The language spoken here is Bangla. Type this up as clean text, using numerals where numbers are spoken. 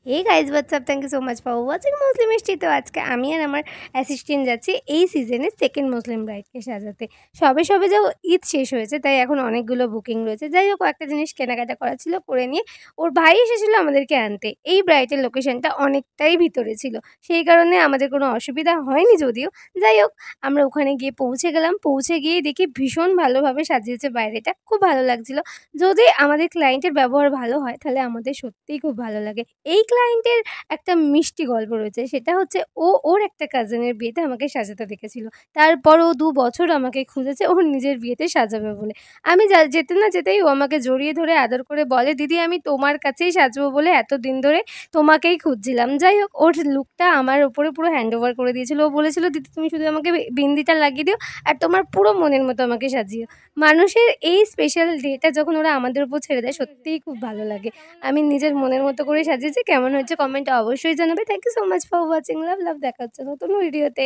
Hey guys WhatsApp, thank you so much for watching মুসলিম মিষ্টি। তো আজকে আমি আর আমার অ্যাসিস্ট্যান্ট যাচ্ছি এই সিজনে সেকেন্ড মুসলিম ব্রাইডকে সাজাতে। সবে সবে যে ঈদ শেষ হয়েছে তাই এখন অনেকগুলো বুকিং রয়েছে। যাই হোক, একটা জিনিস কেনাকাটা করা ছিল, করে নিয়ে ওর ভাই এসেছিলো আমাদেরকে আনতে। এই ব্রাইডের লোকেশনটা অনেকটাই ভিতরে ছিল, সেই কারণে আমাদের কোনো অসুবিধা হয়নি যদিও। যাই হোক, আমরা ওখানে গিয়ে পৌঁছে গেলাম। পৌঁছে গিয়ে দেখি ভীষণ ভালোভাবে সাজিয়েছে বাইরেটা, খুব ভালো লাগছিল। যদি আমাদের ক্লায়েন্টের ব্যবহার ভালো হয় তাহলে আমাদের সত্যিই খুব ভালো লাগে। এই ক্লায়েন্টের একটা মিষ্টি গল্প রয়েছে, সেটা হচ্ছে ওর একটা কাজিনের বিয়েতে আমাকে সাজাতে দেখেছিল। তারপর ও ২ বছর আমাকে খুঁজেছে ওর নিজের বিয়েতে সাজাবে বলে। আমি যেতে না যেতেই ও আমাকে জড়িয়ে ধরে আদর করে বলে, "দিদি, আমি তোমার কাছেই সাজবো বলে এতদিন ধরে তোমাকেই খুঁজছিলাম।" যাই হোক, ওর লুকটা আমার উপরে পুরো হ্যান্ড ওভার করে দিয়েছিল। ও বলেছিল, "দিদি, তুমি শুধু আমাকে বিন্দিটা লাগিয়ে দিও আর তোমার পুরো মনের মতো আমাকে সাজিও।" মানুষের এই স্পেশাল ডেটা যখন ওরা আমাদের উপর ছেড়ে দেয় সত্যিই খুব ভালো লাগে। আমি নিজের মনের মতো করে সাজিয়েছি। কেমন হয়েছে কমেন্টে অবশ্যই জানাবে। Thank you so much for watching. Love, love. দেখা হচ্ছে নতুন ভিডিওতে।